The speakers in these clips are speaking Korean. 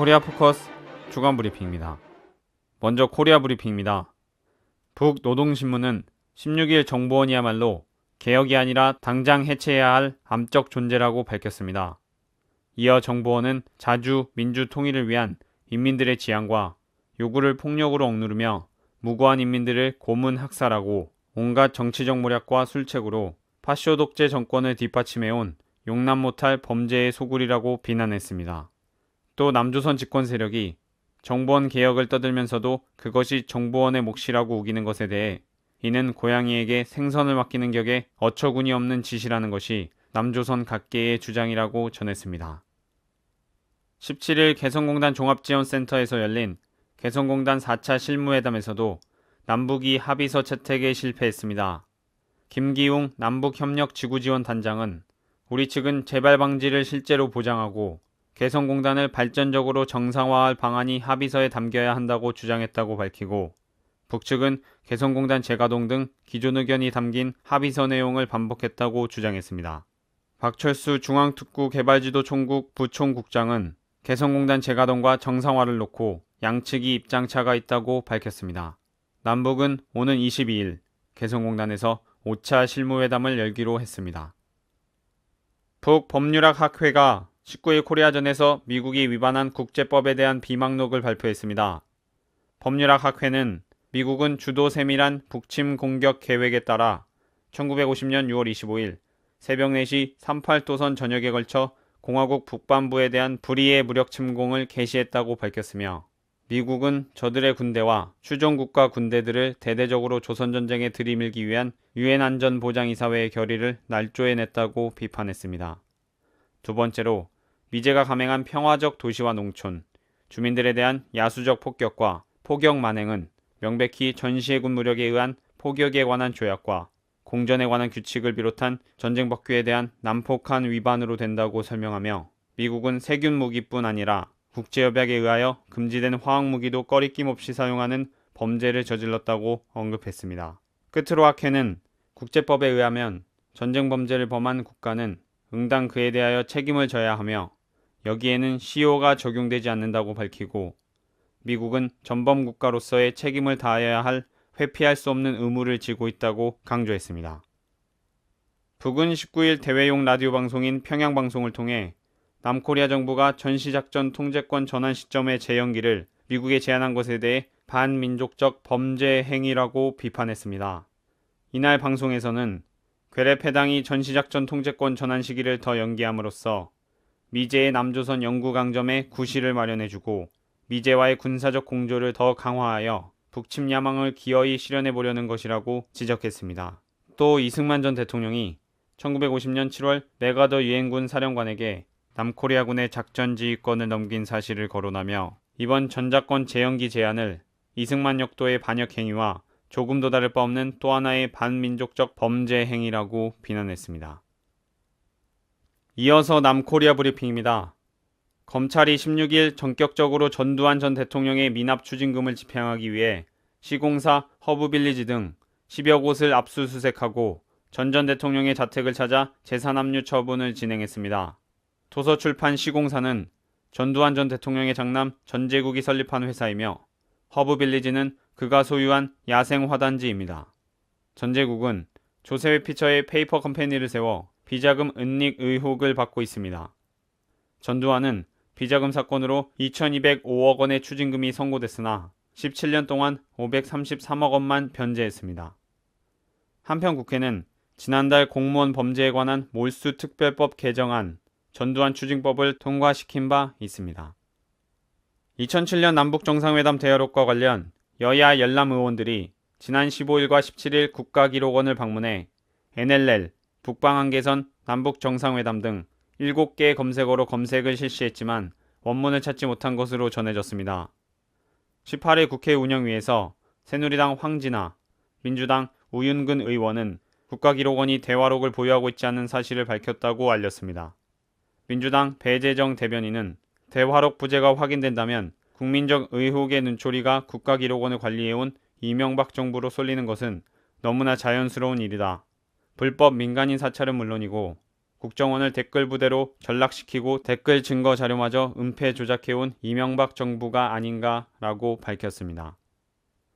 코리아 포커스 주간 브리핑입니다. 먼저 코리아 브리핑입니다. 북노동신문은 16일 정보원이야말로 개혁이 아니라 당장 해체해야 할 암적 존재라고 밝혔습니다. 이어 정보원은 자주 민주 통일을 위한 인민들의 지향과 요구를 폭력으로 억누르며 무고한 인민들을 고문 학살하고 온갖 정치적 모략과 술책으로 파쇼 독재 정권을 뒷받침해온 용납 못할 범죄의 소굴이라고 비난했습니다. 또 남조선 집권 세력이 정보원 개혁을 떠들면서도 그것이 정보원의 몫이라고 우기는 것에 대해 이는 고양이에게 생선을 맡기는 격에 어처구니 없는 짓이라는 것이 남조선 각계의 주장이라고 전했습니다. 17일 개성공단 종합지원센터에서 열린 개성공단 4차 실무회담에서도 남북이 합의서 채택에 실패했습니다. 김기웅 남북협력지구지원단장은 우리 측은 재발 방지를 실제로 보장하고 개성공단을 발전적으로 정상화할 방안이 합의서에 담겨야 한다고 주장했다고 밝히고 북측은 개성공단 재가동 등 기존 의견이 담긴 합의서 내용을 반복했다고 주장했습니다. 박철수 중앙특구개발지도총국 부총국장은 개성공단 재가동과 정상화를 놓고 양측이 입장차가 있다고 밝혔습니다. 남북은 오는 22일 개성공단에서 5차 실무회담을 열기로 했습니다. 북법률학학회가 19일 코리아전에서 미국이 위반한 국제법에 대한 비망록을 발표했습니다. 법률학학회는 미국은 주도 세밀한 북침 공격 계획에 따라 1950년 6월 25일 새벽 4시 38도선 전역에 걸쳐 공화국 북반부에 대한 불의의 무력 침공을 개시했다고 밝혔으며 미국은 저들의 군대와 추종국가 군대들을 대대적으로 조선전쟁에 들이밀기 위한 유엔 안전보장이사회의 결의를 날조해냈다고 비판했습니다. 두 번째로 미제가 감행한 평화적 도시화 농촌, 주민들에 대한 야수적 폭격과 포격 만행은 명백히 전시해군 무력에 의한 포격에 관한 조약과 공전에 관한 규칙을 비롯한 전쟁 법규에 대한 난폭한 위반으로 된다고 설명하며 미국은 세균 무기뿐 아니라 국제협약에 의하여 금지된 화학무기도 꺼리낌 없이 사용하는 범죄를 저질렀다고 언급했습니다. 끝으로 학회는 국제법에 의하면 전쟁 범죄를 범한 국가는 응당 그에 대하여 책임을 져야 하며 여기에는 시효가 적용되지 않는다고 밝히고 미국은 전범 국가로서의 책임을 다해야 할 회피할 수 없는 의무를 지고 있다고 강조했습니다. 북은 19일 대외용 라디오 방송인 평양방송을 통해 남코리아 정부가 전시작전 통제권 전환 시점의 재연기를 미국에 제안한 것에 대해 반민족적 범죄 행위라고 비판했습니다. 이날 방송에서는 괴뢰패당이 전시작전 통제권 전환 시기를 더 연기함으로써 미제의 남조선 영구강점에 구실을 마련해주고 미제와의 군사적 공조를 더 강화하여 북침 야망을 기어이 실현해보려는 것이라고 지적했습니다. 또 이승만 전 대통령이 1950년 7월 메가더 유엔군 사령관에게 남코리아군의 작전지휘권을 넘긴 사실을 거론하며 이번 전작권 재연기 제안을 이승만 역도의 반역 행위와 조금도 다를 바 없는 또 하나의 반민족적 범죄 행위라고 비난했습니다. 이어서 남코리아 브리핑입니다. 검찰이 16일 전격적으로 전두환 전 대통령의 미납 추징금을 집행하기 위해 시공사 허브빌리지 등 10여 곳을 압수수색하고 전 대통령의 자택을 찾아 재산압류 처분을 진행했습니다. 도서출판 시공사는 전두환 전 대통령의 장남 전제국이 설립한 회사이며 허브빌리지는 그가 소유한 야생 화단지입니다. 전제국은 조세회 피처의 페이퍼 컴퍼니를 세워 비자금 은닉 의혹을 받고 있습니다. 전두환은 비자금 사건으로 2205억 원의 추징금이 선고됐으나 17년 동안 533억 원만 변제했습니다. 한편 국회는 지난달 공무원 범죄에 관한 몰수특별법 개정안 전두환 추징법을 통과시킨 바 있습니다. 2007년 남북정상회담 대화록과 관련 여야 열람 의원들이 지난 15일과 17일 국가기록원을 방문해 NLL, 북방한계선, 남북정상회담 등 7개의 검색어로 검색을 실시했지만 원문을 찾지 못한 것으로 전해졌습니다. 18일 국회 운영위에서 새누리당 황진아, 민주당 우윤근 의원은 국가기록원이 대화록을 보유하고 있지 않은 사실을 밝혔다고 알렸습니다. 민주당 배재정 대변인은 대화록 부재가 확인된다면 국민적 의혹의 눈초리가 국가기록원을 관리해온 이명박 정부로 쏠리는 것은 너무나 자연스러운 일이다. 불법 민간인 사찰은 물론이고 국정원을 댓글 부대로 전락시키고 댓글 증거 자료마저 은폐 조작해온 이명박 정부가 아닌가라고 밝혔습니다.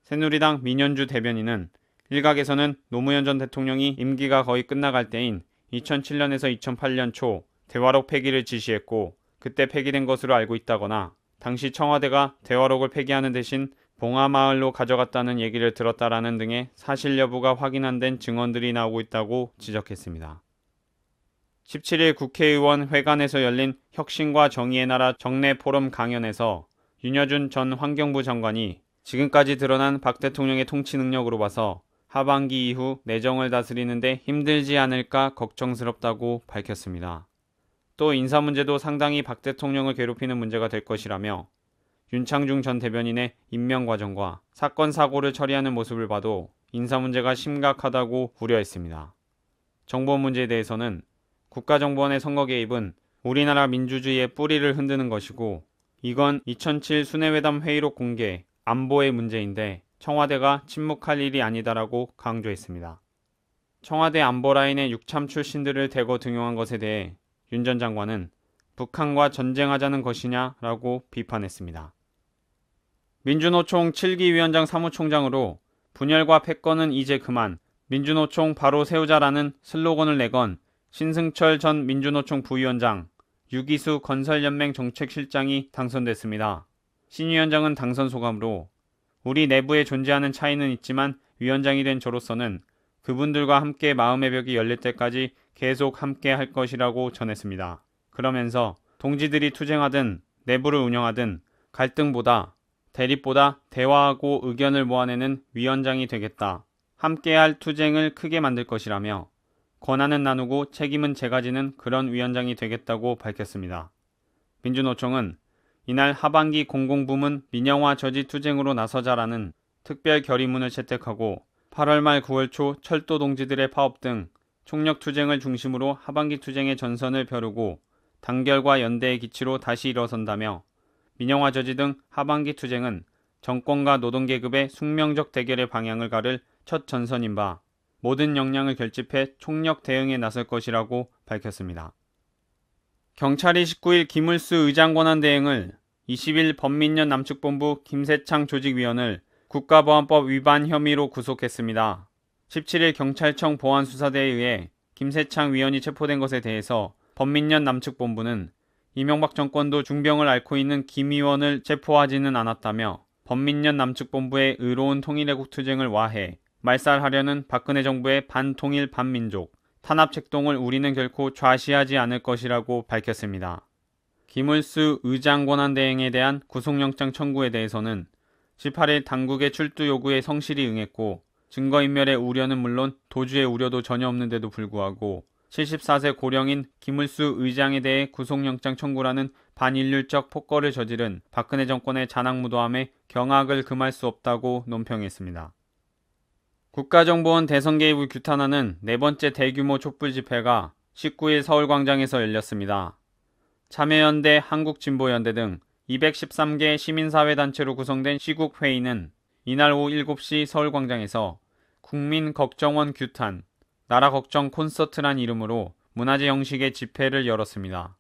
새누리당 민현주 대변인은 일각에서는 노무현 전 대통령이 임기가 거의 끝나갈 때인 2007년에서 2008년 초 대화록 폐기를 지시했고 그때 폐기된 것으로 알고 있다거나 당시 청와대가 대화록을 폐기하는 대신 봉하마을로 가져갔다는 얘기를 들었다라는 등의 사실 여부가 확인 안 된 증언들이 나오고 있다고 지적했습니다. 17일 국회의원 회관에서 열린 혁신과 정의의 나라 정례 포럼 강연에서 윤여준 전 환경부 장관이 지금까지 드러난 박 대통령의 통치 능력으로 봐서 하반기 이후 내정을 다스리는데 힘들지 않을까 걱정스럽다고 밝혔습니다. 또 인사 문제도 상당히 박 대통령을 괴롭히는 문제가 될 것이라며 윤창중 전 대변인의 임명 과정과 사건 사고를 처리하는 모습을 봐도 인사 문제가 심각하다고 우려했습니다. 정보원 문제에 대해서는 국가정보원의 선거 개입은 우리나라 민주주의의 뿌리를 흔드는 것이고 이건 2007 순회회담 회의록 공개, 안보의 문제인데 청와대가 침묵할 일이 아니다라고 강조했습니다. 청와대 안보라인의 육참 출신들을 대거 등용한 것에 대해 윤 전 장관은 북한과 전쟁하자는 것이냐라고 비판했습니다. 민주노총 7기 위원장 사무총장으로 분열과 패권은 이제 그만, 민주노총 바로 세우자라는 슬로건을 내건 신승철 전 민주노총 부위원장, 유기수 건설연맹 정책실장이 당선됐습니다. 신 위원장은 당선 소감으로 우리 내부에 존재하는 차이는 있지만 위원장이 된 저로서는 그분들과 함께 마음의 벽이 열릴 때까지 계속 함께 할 것이라고 전했습니다. 그러면서 동지들이 투쟁하든 내부를 운영하든 갈등보다 대립보다 대화하고 의견을 모아내는 위원장이 되겠다. 함께할 투쟁을 크게 만들 것이라며 권한은 나누고 책임은 제가 지는 그런 위원장이 되겠다고 밝혔습니다. 민주노총은 이날 하반기 공공부문 민영화 저지 투쟁으로 나서자라는 특별 결의문을 채택하고 8월 말 9월 초 철도 동지들의 파업 등 총력 투쟁을 중심으로 하반기 투쟁의 전선을 벼르고 단결과 연대의 기치로 다시 일어선다며 민영화 저지 등 하반기 투쟁은 정권과 노동계급의 숙명적 대결의 방향을 가를 첫 전선인 바 모든 역량을 결집해 총력 대응에 나설 것이라고 밝혔습니다. 경찰이 19일 김을수 의장 권한 대행을 20일 범민련 남측본부 김세창 조직위원을 국가보안법 위반 혐의로 구속했습니다. 17일 경찰청 보안수사대에 의해 김세창 위원이 체포된 것에 대해서 범민련 남측본부는 이명박 정권도 중병을 앓고 있는 김 의원을 체포하지는 않았다며 범민련 남측본부의 의로운 통일애국 투쟁을 와해 말살하려는 박근혜 정부의 반통일 반민족 탄압책동을 우리는 결코 좌시하지 않을 것이라고 밝혔습니다. 김을수 의장 권한 대행에 대한 구속영장 청구에 대해서는 18일 당국의 출두 요구에 성실히 응했고 증거인멸의 우려는 물론 도주의 우려도 전혀 없는데도 불구하고 74세 고령인 김을수 의장에 대해 구속영장 청구라는 반인륜적 폭거를 저지른 박근혜 정권의 잔악무도함에 경악을 금할 수 없다고 논평했습니다. 국가정보원 대선 개입을 규탄하는 네 번째 대규모 촛불 집회가 19일 서울광장에서 열렸습니다. 참여연대, 한국진보연대 등 213개 시민사회단체로 구성된 시국회의는 이날 오후 7시 서울광장에서 국민걱정원 규탄, 나라걱정 콘서트란 이름으로 문화제 형식의 집회를 열었습니다.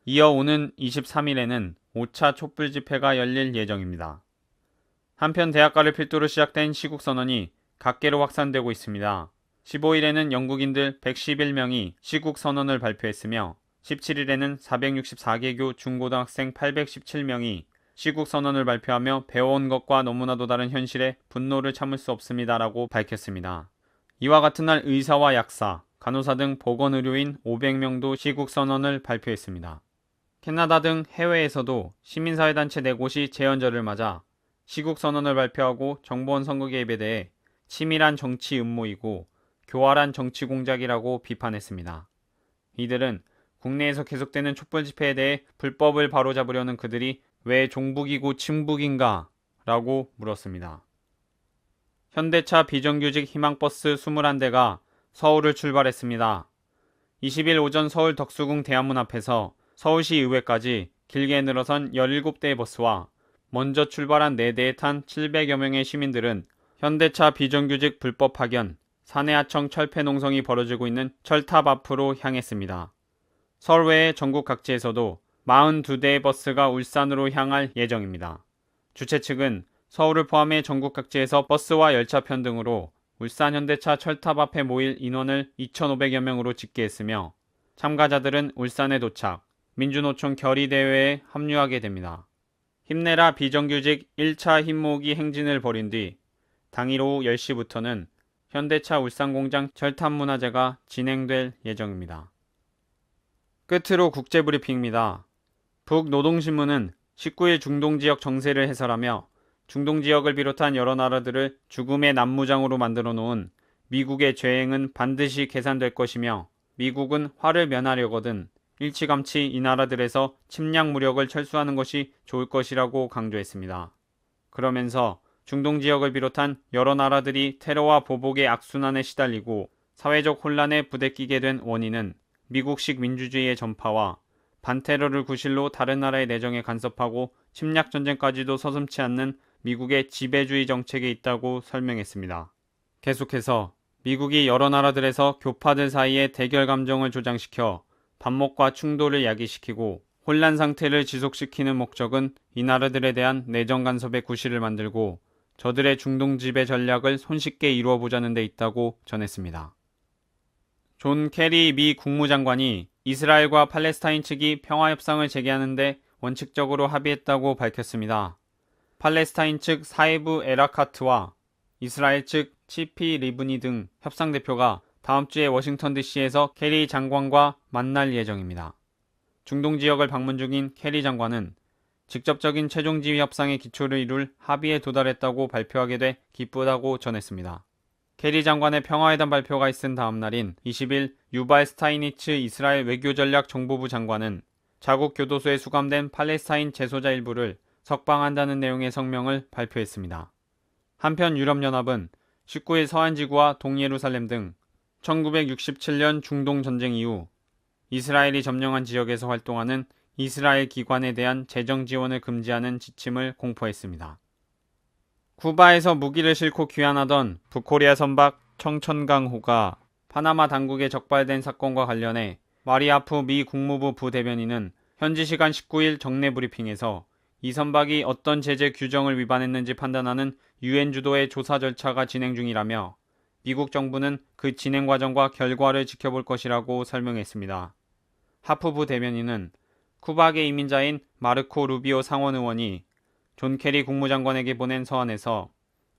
이어 오는 23일에는 5차 촛불 집회가 열릴 예정입니다. 한편 대학가를 필두로 시작된 시국선언이 각계로 확산되고 있습니다. 15일에는 영국인들 111명이 시국선언을 발표했으며 17일에는 464개교 중고등학생 817명이 시국선언을 발표하며 배워온 것과 너무나도 다른 현실에 분노를 참을 수 없습니다라고 밝혔습니다. 이와 같은 날 의사와 약사, 간호사 등 보건의료인 500명도 시국선언을 발표했습니다. 캐나다 등 해외에서도 시민사회단체 4곳이 재연절을 맞아 시국선언을 발표하고 정보원 선거 개입에 대해 치밀한 정치 음모이고 교활한 정치 공작이라고 비판했습니다. 이들은 국내에서 계속되는 촛불 집회에 대해 불법을 바로잡으려는 그들이 왜 종북이고 친북인가? 라고 물었습니다. 현대차 비정규직 희망버스 21대가 서울을 출발했습니다. 20일 오전 서울 덕수궁 대한문 앞에서 서울시 의회까지 길게 늘어선 17대의 버스와 먼저 출발한 4대에 탄 700여 명의 시민들은 현대차 비정규직 불법 파견, 사내하청 철폐 농성이 벌어지고 있는 철탑 앞으로 향했습니다. 서울 외에 전국 각지에서도 42대의 버스가 울산으로 향할 예정입니다. 주최 측은 서울을 포함해 전국 각지에서 버스와 열차 편등으로 울산 현대차 철탑 앞에 모일 인원을 2,500여 명으로 집계했으며 참가자들은 울산에 도착, 민주노총 결의대회에 합류하게 됩니다. 힘내라 비정규직 1차 힘모으기 행진을 벌인 뒤 당일 오후 10시부터는 현대차 울산공장 철탑문화제가 진행될 예정입니다. 끝으로 국제브리핑입니다. 북노동신문은 19일 중동지역 정세를 해설하며 중동지역을 비롯한 여러 나라들을 죽음의 난무장으로 만들어 놓은 미국의 죄행은 반드시 계산될 것이며 미국은 화를 면하려거든 일찌감치 이 나라들에서 침략 무력을 철수하는 것이 좋을 것이라고 강조했습니다. 그러면서 중동 지역을 비롯한 여러 나라들이 테러와 보복의 악순환에 시달리고 사회적 혼란에 부대끼게 된 원인은 미국식 민주주의의 전파와 반테러를 구실로 다른 나라의 내정에 간섭하고 침략 전쟁까지도 서슴지 않는 미국의 지배주의 정책에 있다고 설명했습니다. 계속해서 미국이 여러 나라들에서 교파들 사이의 대결 감정을 조장시켜 반목과 충돌을 야기시키고 혼란 상태를 지속시키는 목적은 이 나라들에 대한 내정 간섭의 구실을 만들고 저들의 중동 지배 전략을 손쉽게 이루어보자는 데 있다고 전했습니다. 존 케리 미 국무장관이 이스라엘과 팔레스타인 측이 평화협상을 재개하는 데 원칙적으로 합의했다고 밝혔습니다. 팔레스타인 측 사이브 에라카트와 이스라엘 측 치피 리브니 등 협상 대표가 다음 주에 워싱턴 DC에서 케리 장관과 만날 예정입니다. 중동 지역을 방문 중인 케리 장관은 직접적인 최종 지휘 협상의 기초를 이룰 합의에 도달했다고 발표하게 돼 기쁘다고 전했습니다. 케리 장관의 평화회담 발표가 있은 다음 날인 20일 유발 스타이니츠 이스라엘 외교전략 정보부 장관은 자국 교도소에 수감된 팔레스타인 재소자 일부를 석방한다는 내용의 성명을 발표했습니다. 한편 유럽연합은 19일 서한지구와 동예루살렘 등 1967년 중동 전쟁 이후 이스라엘이 점령한 지역에서 활동하는 이스라엘 기관에 대한 재정 지원을 금지하는 지침을 공포했습니다. 쿠바에서 무기를 싣고 귀환하던 북코리아 선박 청천강호가 파나마 당국에 적발된 사건과 관련해 마리아프 미 국무부 부대변인은 현지 시간 19일 정례 브리핑에서 이 선박이 어떤 제재 규정을 위반했는지 판단하는 유엔 주도의 조사 절차가 진행 중이라며 미국 정부는 그 진행 과정과 결과를 지켜볼 것이라고 설명했습니다. 하프부 대변인은 쿠바계 이민자인 마르코 루비오 상원 의원이 존 케리 국무장관에게 보낸 서한에서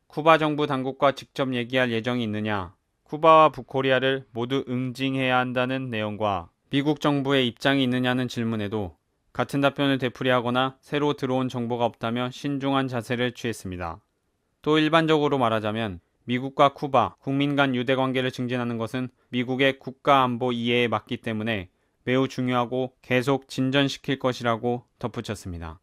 쿠바 정부 당국과 직접 얘기할 예정이 있느냐, 쿠바와 북코리아를 모두 응징해야 한다는 내용과 미국 정부의 입장이 있느냐는 질문에도 같은 답변을 되풀이하거나 새로 들어온 정보가 없다며 신중한 자세를 취했습니다. 또 일반적으로 말하자면 미국과 쿠바, 국민 간 유대 관계를 증진하는 것은 미국의 국가 안보 이해에 맞기 때문에 매우 중요하고 계속 진전시킬 것이라고 덧붙였습니다.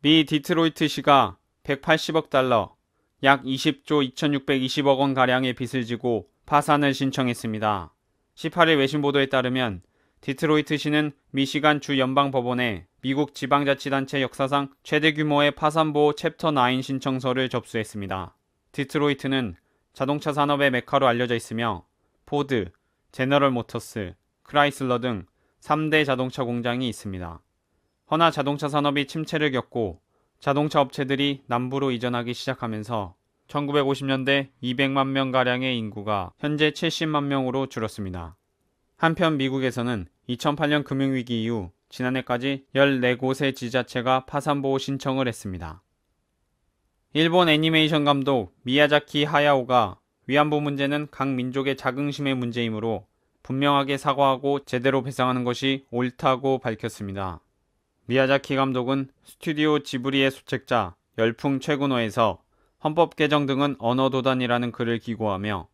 미 디트로이트시가 180억 달러, 약 20조 2620억 원 가량의 빚을 지고 파산을 신청했습니다. 18일 외신 보도에 따르면 디트로이트시는 미시간 주 연방법원에 미국 지방자치단체 역사상 최대 규모의 파산보호 챕터 9 신청서를 접수했습니다. 디트로이트는 자동차 산업의 메카로 알려져 있으며 포드, 제너럴 모터스, 크라이슬러 등 3대 자동차 공장이 있습니다. 허나 자동차 산업이 침체를 겪고 자동차 업체들이 남부로 이전하기 시작하면서 1950년대 200만 명가량의 인구가 현재 70만 명으로 줄었습니다. 한편 미국에서는 2008년 금융위기 이후 지난해까지 14곳의 지자체가 파산보호 신청을 했습니다. 일본 애니메이션 감독 미야자키 하야오가 위안부 문제는 각 민족의 자긍심의 문제이므로 분명하게 사과하고 제대로 배상하는 것이 옳다고 밝혔습니다. 미야자키 감독은 스튜디오 지브리의 소책자 열풍 최근호에서 헌법 개정 등은 언어도단이라는 글을 기고하며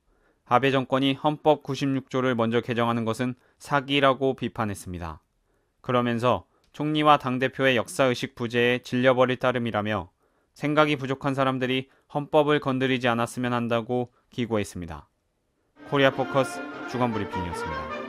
아베 정권이 헌법 96조를 먼저 개정하는 것은 사기라고 비판했습니다. 그러면서 총리와 당대표의 역사의식 부재에 질려버릴 따름이라며 생각이 부족한 사람들이 헌법을 건드리지 않았으면 한다고 기고했습니다. 코리아 포커스 주간 브리핑이었습니다.